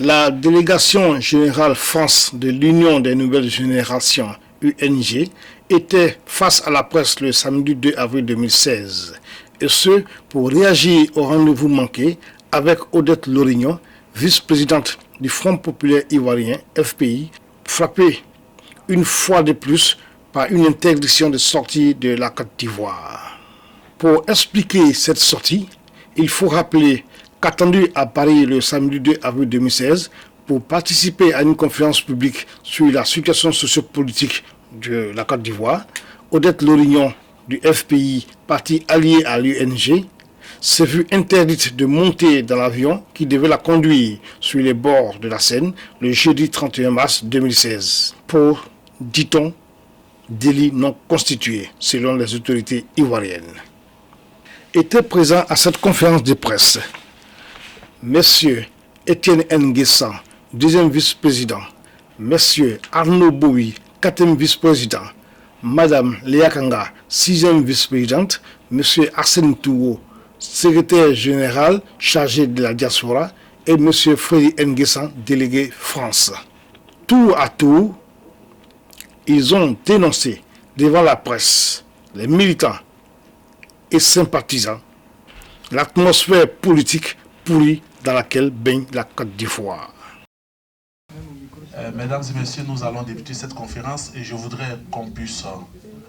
La délégation générale France de l'Union des nouvelles générations, UNG, était face à la presse le samedi 2 avril 2016. Et ce, pour réagir au rendez-vous manqué avec Odette Lorignon, vice-présidente du Front populaire ivoirien, FPI, frappée une fois de plus par une interdiction de sortie de la Côte d'Ivoire. Pour expliquer cette sortie, il faut rappeler qu'attendu à Paris le samedi 2 avril 2016 pour participer à une conférence publique sur la situation sociopolitique de la Côte d'Ivoire, Odette Lorignon du FPI, parti allié à l'UNG, s'est vue interdite de monter dans l'avion qui devait la conduire sur les bords de la Seine le jeudi 31 mars 2016 pour, dit-on, délit non constitué selon les autorités ivoiriennes. Étaient présents à cette conférence de presse Messieurs Étienne Nguessan, deuxième vice-président, Messieurs Arnaud Boui, quatrième vice-président, Madame Léa Kanga, sixième vice-présidente, Monsieur Arsène Touo, secrétaire général chargé de la diaspora, et Monsieur Frédéric Nguessan, délégué France. Tour à tour, ils ont dénoncé devant la presse, les militants et sympathisants, l'atmosphère politique pourrie dans laquelle baigne la Côte d'Ivoire. Mesdames et messieurs, nous allons débuter cette conférence et je voudrais qu'on puisse,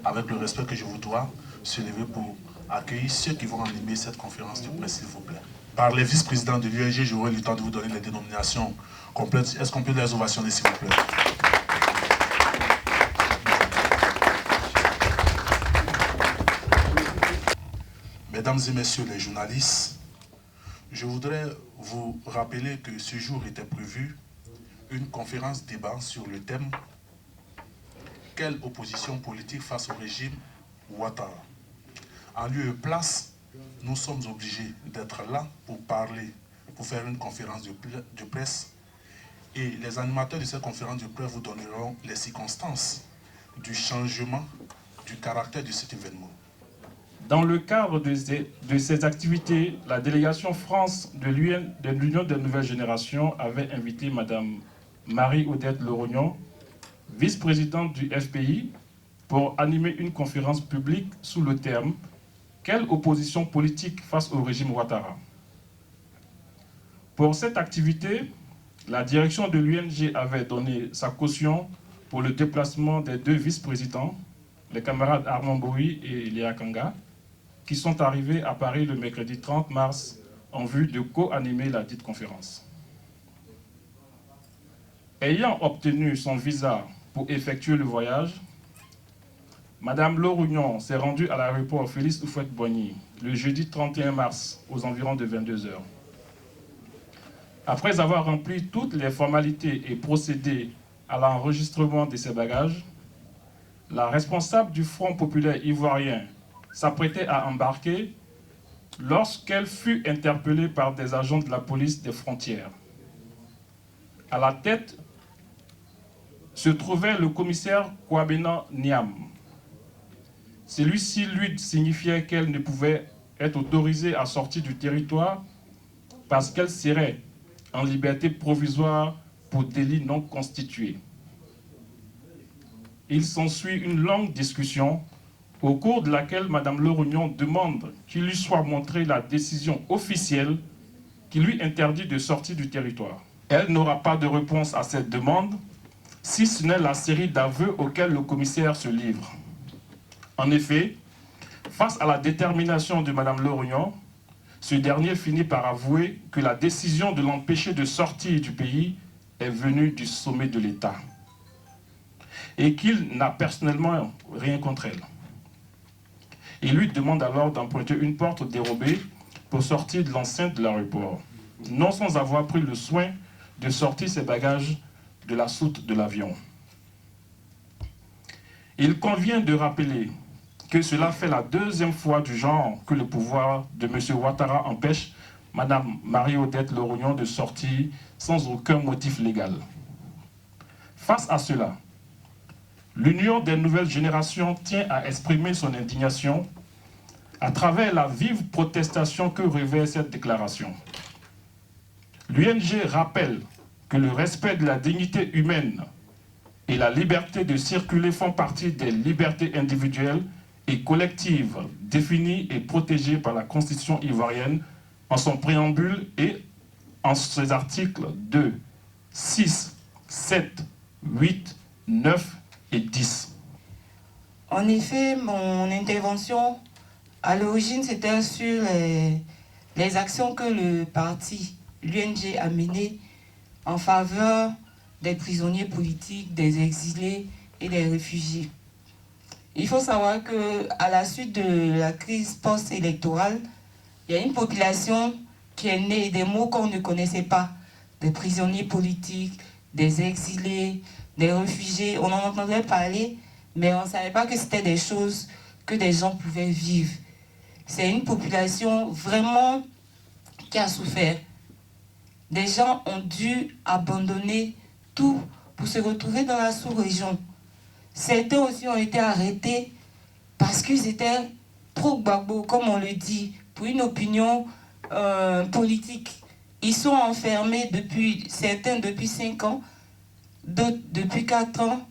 avec le respect que je vous dois, se lever pour accueillir ceux qui vont animer cette conférence de presse, s'il vous plaît. Par les vice-présidents de l'UNG, j'aurai le temps de vous donner les dénominations complètes. Est-ce qu'on peut les ovationner, s'il vous plaît? Mesdames et messieurs les journalistes, je voudrais vous rappeler que ce jour était prévu une conférence débat sur le thème « Quelle opposition politique face au régime Ouattara ?» En lieu et place, nous sommes obligés d'être là pour parler, pour faire une conférence de presse. Et les animateurs de cette conférence de presse vous donneront les circonstances du changement du caractère de cet événement. Dans le cadre de ces activités, la délégation France de l'Union des nouvelles générations avait invité Mme Marie-Odette Lorignon, vice-présidente du FPI, pour animer une conférence publique sous le terme « Quelle opposition politique face au régime Ouattara ?» Pour cette activité, la direction de l'UNG avait donné sa caution pour le déplacement des deux vice-présidents, les camarades Armand Boui et Léa Kanga, qui sont arrivés à Paris le mercredi 30 mars en vue de co-animer la dite conférence. Ayant obtenu son visa pour effectuer le voyage, Madame Lorignon s'est rendue à l'aéroport Félix Houphouët-Boigny le jeudi 31 mars aux environs de 22 h. Après avoir rempli toutes les formalités et procédé à l'enregistrement de ses bagages, la responsable du Front populaire ivoirien s'apprêtait à embarquer lorsqu'elle fut interpellée par des agents de la police des frontières. À la tête se trouvait le commissaire Kwabena Niam. Celui-ci lui signifiait qu'elle ne pouvait être autorisée à sortir du territoire parce qu'elle serait en liberté provisoire pour délit non constitué. Il s'ensuit une longue discussion au cours de laquelle Mme Lorignon demande qu'il lui soit montré la décision officielle qui lui interdit de sortir du territoire. Elle n'aura pas de réponse à cette demande, si ce n'est la série d'aveux auxquels le commissaire se livre. En effet, face à la détermination de Mme Lorignon, ce dernier finit par avouer que la décision de l'empêcher de sortir du pays est venue du sommet de l'État et qu'il n'a personnellement rien contre elle. Il lui demande alors d'emprunter une porte dérobée pour sortir de l'enceinte de l'aéroport, non sans avoir pris le soin de sortir ses bagages de la soute de l'avion. Il convient de rappeler que cela fait la deuxième fois du genre que le pouvoir de M. Ouattara empêche Mme Marie-Odette Lorignon de sortir sans aucun motif légal. Face à cela, l'Union des nouvelles générations tient à exprimer son indignation à travers la vive protestation que revêt cette déclaration. L'UNG rappelle que le respect de la dignité humaine et la liberté de circuler font partie des libertés individuelles et collectives définies et protégées par la Constitution ivoirienne en son préambule et en ses articles 2, 6, 7, 8, 9 et 10. En effet, mon intervention, à l'origine, c'était sur les actions que le parti, l'UNG, a menées en faveur des prisonniers politiques, des exilés et des réfugiés. Il faut savoir qu'à la suite de la crise post-électorale, il y a une population qui est née des mots qu'on ne connaissait pas, des prisonniers politiques, des exilés, des réfugiés. On en entendait parler, mais on ne savait pas que c'était des choses que des gens pouvaient vivre. C'est une population vraiment qui a souffert. Des gens ont dû abandonner tout pour se retrouver dans la sous-région. Certains aussi ont été arrêtés parce qu'ils étaient pro-Gbagbo, comme on le dit, pour une opinion politique. Ils sont enfermés certains depuis 5 ans, d'autres depuis 4 ans,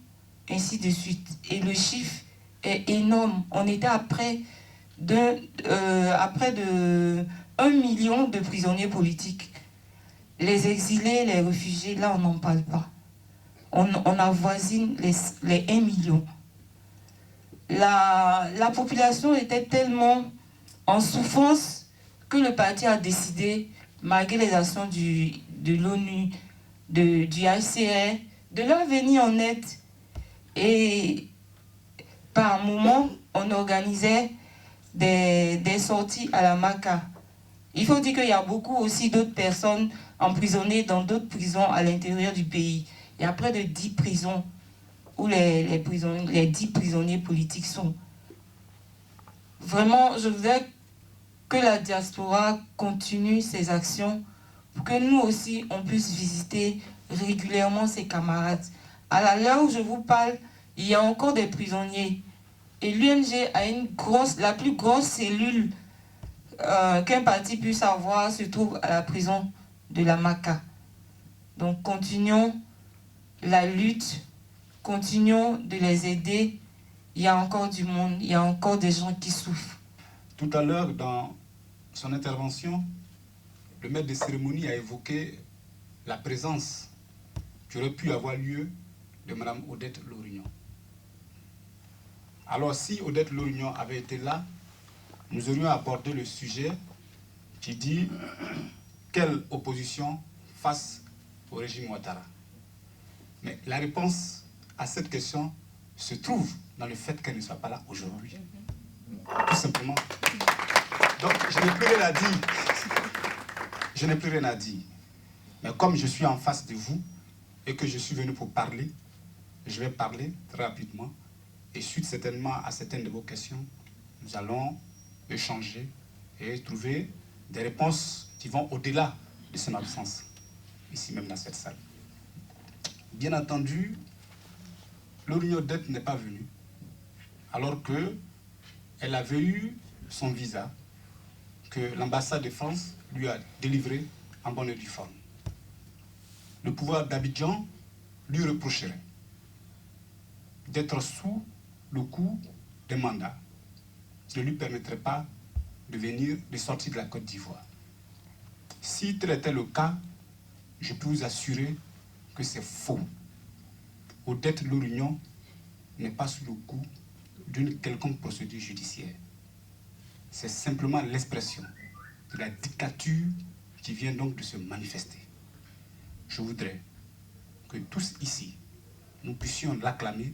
ainsi de suite. Et le chiffre est énorme. On était à près de 1 million de prisonniers politiques. Les exilés, les réfugiés, là on n'en parle pas. On avoisine les 1 million. La population était tellement en souffrance que le parti a décidé, malgré les actions de l'ONU, du HCR, de leur venir en aide. Et par moment, on organisait des sorties à la Maka. Il faut dire qu'il y a beaucoup aussi d'autres personnes emprisonnées dans d'autres prisons à l'intérieur du pays. Il y a près de 10 prisons où les 10 prisonniers politiques sont. Vraiment, je voudrais que la diaspora continue ses actions pour que nous aussi, on puisse visiter régulièrement ses camarades. À l'heure où je vous parle, il y a encore des prisonniers. Et l'UNG a la plus grosse cellule qu'un parti puisse avoir se trouve à la prison de la Maka. Donc continuons la lutte, continuons de les aider. Il y a encore du monde, il y a encore des gens qui souffrent. Tout à l'heure, dans son intervention, le maître de cérémonie a évoqué la présence qui aurait pu avoir lieu de Mme Odette Lorignon. Alors si Odette Lorignon avait été là, nous aurions abordé le sujet qui dit quelle opposition face au régime Ouattara. Mais la réponse à cette question se trouve dans le fait qu'elle ne soit pas là aujourd'hui. Tout simplement. Donc je n'ai plus rien à dire. Je n'ai plus rien à dire. Mais comme je suis en face de vous et que je suis venu pour parler, je vais parler très rapidement. Et suite certainement à certaines de vos questions, nous allons échanger et trouver des réponses qui vont au-delà de son absence, ici même dans cette salle. Bien entendu, Lorignon Odette n'est pas venue, alors qu'elle avait eu son visa que l'ambassade de France lui a délivré en bonne et due forme. Le pouvoir d'Abidjan lui reprocherait d'être sous le coup des mandats qui ne lui permettraient pas de sortir de la Côte d'Ivoire. Si tel était le cas, je peux vous assurer que c'est faux. Odette Lorignon n'est pas sous le coup d'une quelconque procédure judiciaire. C'est simplement l'expression de la dictature qui vient donc de se manifester. Je voudrais que tous ici, nous puissions l'acclamer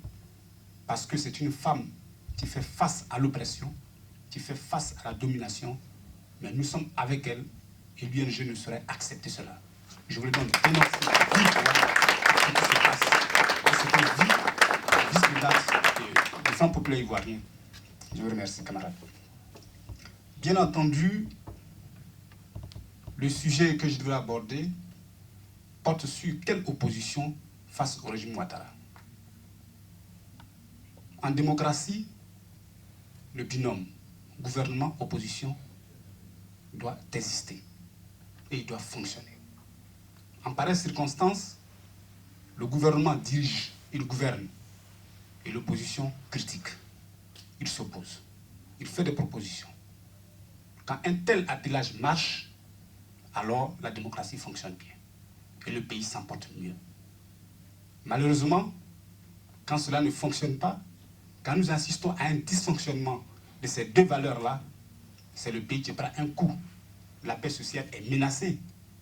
parce que c'est une femme qui fait face à l'oppression, qui fait face à la domination, mais nous sommes avec elle et l'UNG ne saurait accepter cela. Je voulais donc dénoncer ce qui se passe et ce que vit la vice-présidente du Front populaire ivoirien. Je vous remercie, camarades. Bien entendu, le sujet que je devrais aborder porte sur quelle opposition face au régime Ouattara. En démocratie, le binôme gouvernement-opposition doit exister et il doit fonctionner. En pareille circonstance, le gouvernement dirige, il gouverne, et l'opposition critique. Il s'oppose, il fait des propositions. Quand un tel attelage marche, alors la démocratie fonctionne bien et le pays s'en porte mieux. Malheureusement, quand cela ne fonctionne pas, quand nous assistons à un dysfonctionnement de ces deux valeurs-là, c'est le pays qui prend un coup. La paix sociale est menacée.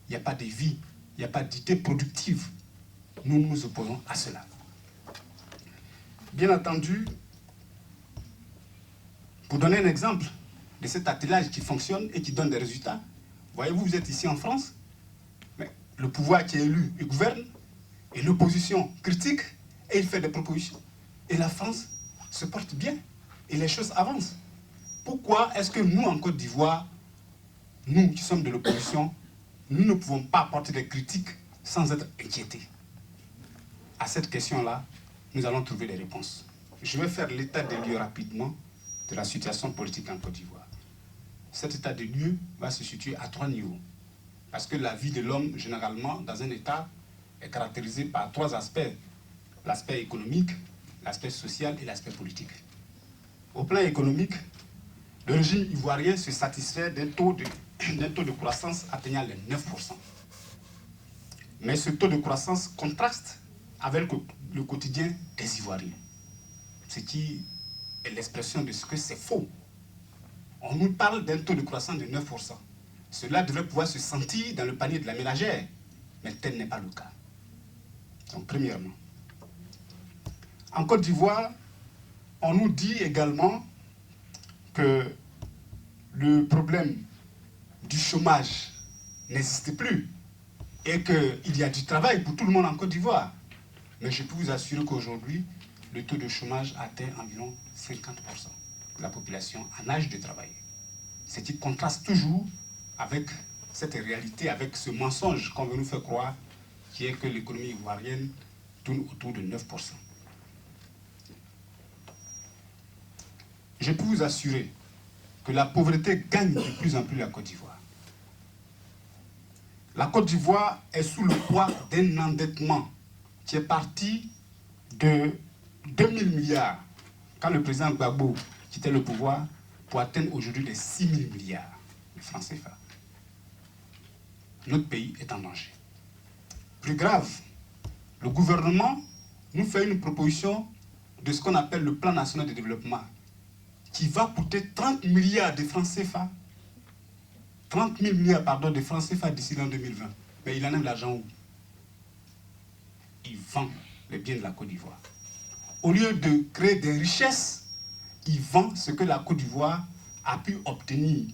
Il n'y a pas de vie, il n'y a pas d'idées productives. Nous nous opposons à cela. Bien entendu, pour donner un exemple de cet attelage qui fonctionne et qui donne des résultats, voyez-vous, vous êtes ici en France, mais le pouvoir qui est élu, il gouverne, et l'opposition critique, et il fait des propositions. Et la France se porte bien, et les choses avancent. Pourquoi est-ce que nous, en Côte d'Ivoire, nous qui sommes de l'opposition, nous ne pouvons pas apporter des critiques sans être inquiétés? À cette question-là, nous allons trouver des réponses. Je vais faire l'état des lieux rapidement de la situation politique en Côte d'Ivoire. Cet état des lieux va se situer à 3 niveaux. Parce que la vie de l'homme, généralement, dans un État, est caractérisée par 3 aspects. L'aspect économique, l'aspect social et l'aspect politique. Au plan économique, le régime ivoirien se satisfait d'un taux de croissance atteignant les 9%. Mais ce taux de croissance contraste avec le quotidien des Ivoiriens. Ce qui est l'expression de ce que c'est faux. On nous parle d'un taux de croissance de 9%. Cela devrait pouvoir se sentir dans le panier de la ménagère, mais tel n'est pas le cas. Donc, premièrement. En Côte d'Ivoire, on nous dit également que le problème du chômage n'existe plus et qu'il y a du travail pour tout le monde en Côte d'Ivoire. Mais je peux vous assurer qu'aujourd'hui, le taux de chômage atteint environ 50% de la population en âge de travailler. Ce qui contraste toujours avec cette réalité, avec ce mensonge qu'on veut nous faire croire, qui est que l'économie ivoirienne tourne autour de 9%. Je peux vous assurer que la pauvreté gagne de plus en plus la Côte d'Ivoire. La Côte d'Ivoire est sous le poids d'un endettement qui est parti de 2000 milliards quand le président Gbagbo quittait le pouvoir pour atteindre aujourd'hui les 6000 milliards de francs CFA. Notre pays est en danger. Plus grave, le gouvernement nous fait une proposition de ce qu'on appelle le plan national de développement qui va coûter 30 milliards de francs CFA. 30 000 milliards de francs CFA d'ici l'an 2020. Mais il en a l'argent où? Il vend les biens de la Côte d'Ivoire. Au lieu de créer des richesses, il vend ce que la Côte d'Ivoire a pu obtenir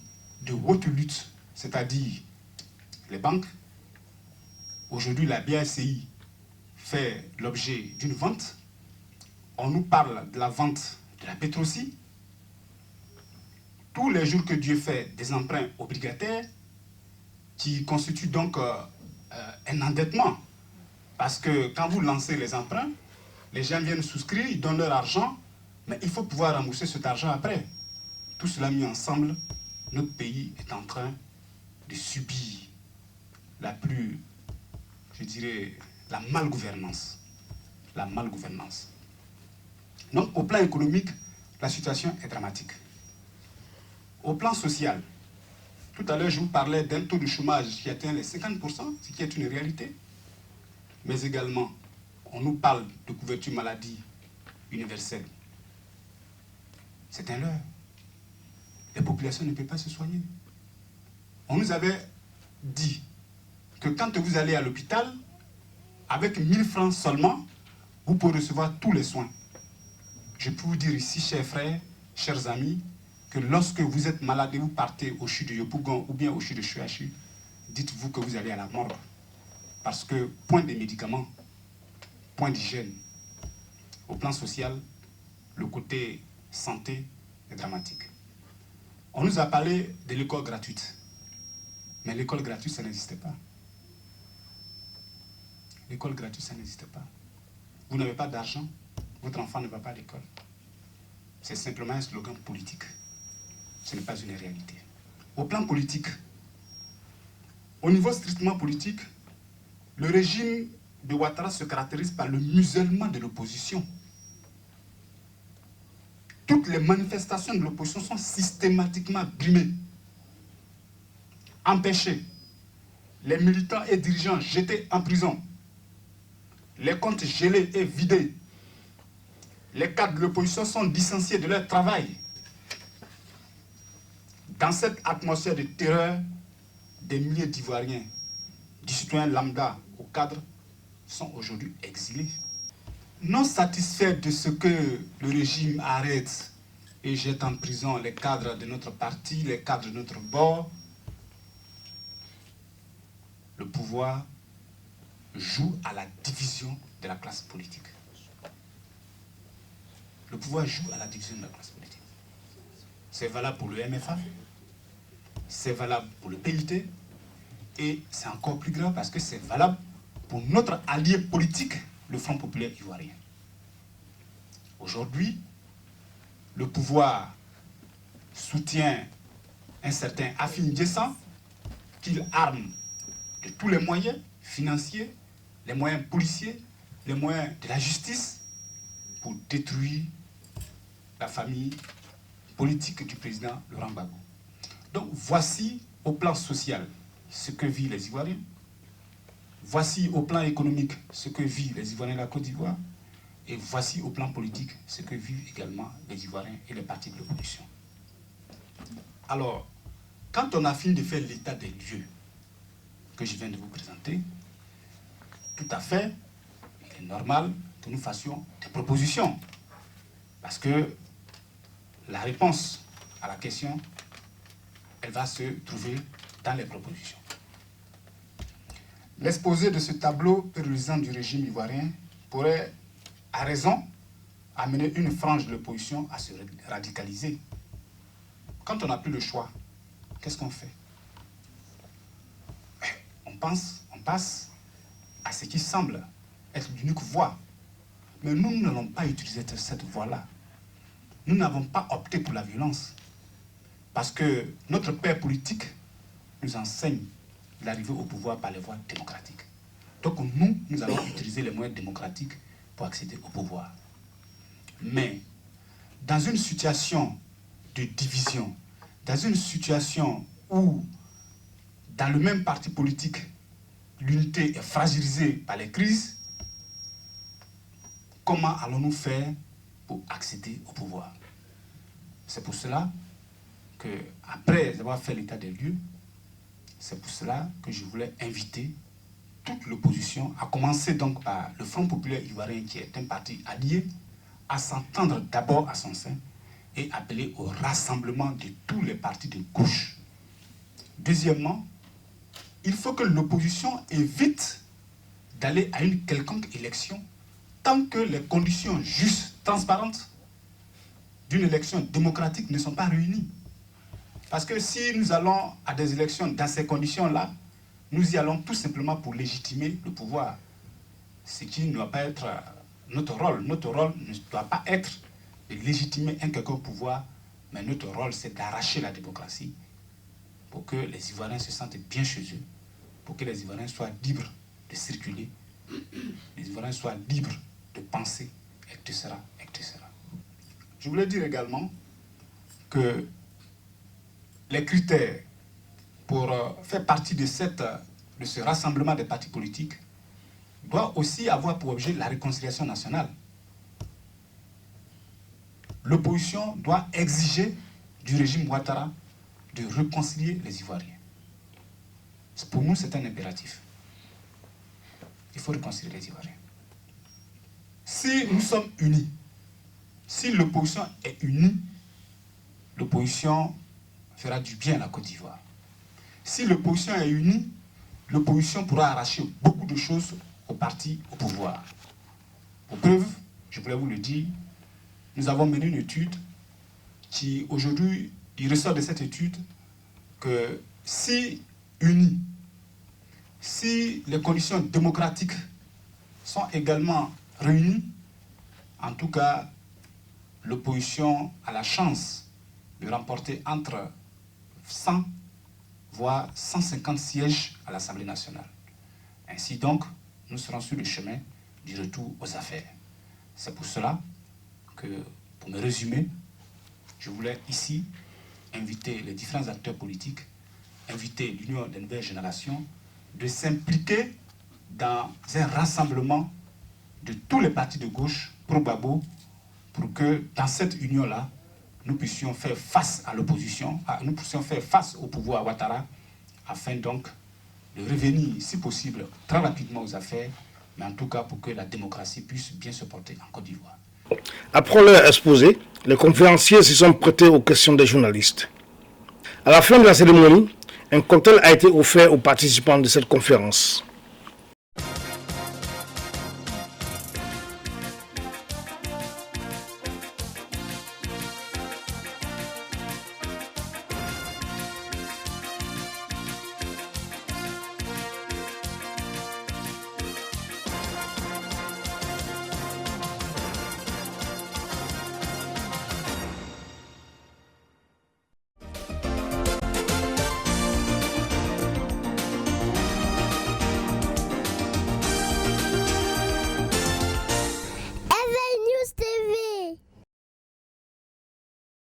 de haute lutte, c'est-à-dire les banques. Aujourd'hui, la BACI fait l'objet d'une vente. On nous parle de la vente de la Pétrosie. Tous les jours que Dieu fait des emprunts obligataires qui constituent donc un endettement. Parce que quand vous lancez les emprunts, les gens viennent souscrire, ils donnent leur argent, mais il faut pouvoir rembourser cet argent après. Tout cela mis ensemble, notre pays est en train de subir la plus, je dirais, la malgouvernance. La malgouvernance. Donc au plan économique, la situation est dramatique. Au plan social, tout à l'heure je vous parlais d'un taux de chômage qui atteint les 50%, ce qui est une réalité. Mais également, on nous parle de couverture maladie universelle. C'est un leurre. Les populations ne peuvent pas se soigner. On nous avait dit que quand vous allez à l'hôpital, avec 1000 francs seulement, vous pouvez recevoir tous les soins. Je peux vous dire ici, chers frères, chers amis, que lorsque vous êtes malade et vous partez au CHU de Yopougon ou bien au CHU de Chouachi, dites-vous que vous allez à la mort. Parce que point de médicaments, point d'hygiène. Au plan social, le côté santé est dramatique. On nous a parlé de l'école gratuite. Mais l'école gratuite, ça n'existait pas. L'école gratuite, ça n'existait pas. Vous n'avez pas d'argent, votre enfant ne va pas à l'école. C'est simplement un slogan politique. Ce n'est pas une réalité. Au plan politique, au niveau strictement politique, Le régime de Ouattara se caractérise par le musellement de l'opposition. Toutes les manifestations de l'opposition sont systématiquement brimées, empêchées, les militants et dirigeants jetés en prison, les comptes gelés et vidés, les cadres de l'opposition sont licenciés de leur travail. Dans cette atmosphère de terreur, des milliers d'Ivoiriens, du citoyen lambda aux cadres, sont aujourd'hui exilés. Non satisfaits de ce que le régime arrête et jette en prison les cadres de notre parti, les cadres de notre bord, le pouvoir joue à la division de la classe politique. Le pouvoir joue à la division de la classe politique. C'est valable pour le MFA, c'est valable pour le PIT, et c'est encore plus grave parce que c'est valable pour notre allié politique, le Front populaire ivoirien. Aujourd'hui, le pouvoir soutient un certain Afin Djessan qu'il arme de tous les moyens financiers, les moyens policiers, les moyens de la justice pour détruire la famille politique du président Laurent Gbagbo. Donc voici au plan social ce que vivent les Ivoiriens. Voici au plan économique ce que vivent les Ivoiriens de la Côte d'Ivoire. Et voici au plan politique ce que vivent également les Ivoiriens et les partis de l'opposition. Alors, quand on a fini de faire l'état des lieux que je viens de vous présenter, tout à fait, il est normal que nous fassions des propositions. Parce que la réponse à la question, elle va se trouver dans les propositions. L'exposé de ce tableau périodisant du régime ivoirien pourrait, à raison, amener une frange de l'opposition à se radicaliser. Quand on n'a plus le choix, qu'est-ce qu'on fait? On passe à ce qui semble être l'unique voie. Mais nous n'allons pas utiliser cette voie-là. Nous n'avons pas opté pour la violence. Parce que notre père politique nous enseigne l'arrivée au pouvoir par les voies démocratiques. Donc nous allons utiliser les moyens démocratiques pour accéder au pouvoir. Mais dans une situation de division, dans une situation où, dans le même parti politique, l'unité est fragilisée par les crises, comment allons-nous faire pour accéder au pouvoir? C'est pour cela que, après avoir fait l'état des lieux, c'est pour cela que je voulais inviter toute l'opposition, à commencer donc par le Front populaire ivoirien, qui est un parti allié, à s'entendre d'abord à son sein et appeler au rassemblement de tous les partis de gauche. Deuxièmement, il faut que l'opposition évite d'aller à une quelconque élection tant que les conditions justes, transparentes d'une élection démocratique ne sont pas réunies. Parce que si nous allons à des élections dans ces conditions-là, nous y allons tout simplement pour légitimer le pouvoir. Ce qui ne doit pas être notre rôle. Notre rôle ne doit pas être de légitimer un quelconque pouvoir, mais notre rôle, c'est d'arracher la démocratie pour que les Ivoiriens se sentent bien chez eux, pour que les Ivoiriens soient libres de circuler, les Ivoiriens soient libres de penser, etc., etc. Je voulais dire également que les critères pour faire partie de ce rassemblement des partis politiques doivent aussi avoir pour objet la réconciliation nationale. L'opposition doit exiger du régime Ouattara de réconcilier les Ivoiriens. Pour nous, c'est un impératif. Il faut réconcilier les Ivoiriens. Si nous sommes unis, si l'opposition est unie, l'opposition fera du bien à la Côte d'Ivoire. Si l'opposition est unie, l'opposition pourra arracher beaucoup de choses au parti au pouvoir. Pour preuve, je voulais vous le dire, nous avons mené une étude qui, aujourd'hui, il ressort de cette étude que si unis, si les conditions démocratiques sont également réunies, en tout cas, l'opposition a la chance de remporter entre 100 voire 150 sièges à l'Assemblée nationale. Ainsi donc, nous serons sur le chemin du retour aux affaires. C'est pour cela que, pour me résumer, je voulais ici inviter les différents acteurs politiques, inviter l'Union des nouvelles générations, de s'impliquer dans un rassemblement de tous les partis de gauche pro-Gbagbo pour que dans cette union-là, nous puissions faire face à l'opposition, nous puissions faire face au pouvoir Ouattara, afin donc de revenir, si possible, très rapidement aux affaires, mais en tout cas pour que la démocratie puisse bien se porter en Côte d'Ivoire. Après leur exposé, les conférenciers se sont prêtés aux questions des journalistes. À la fin de la cérémonie, un cocktail a été offert aux participants de cette conférence.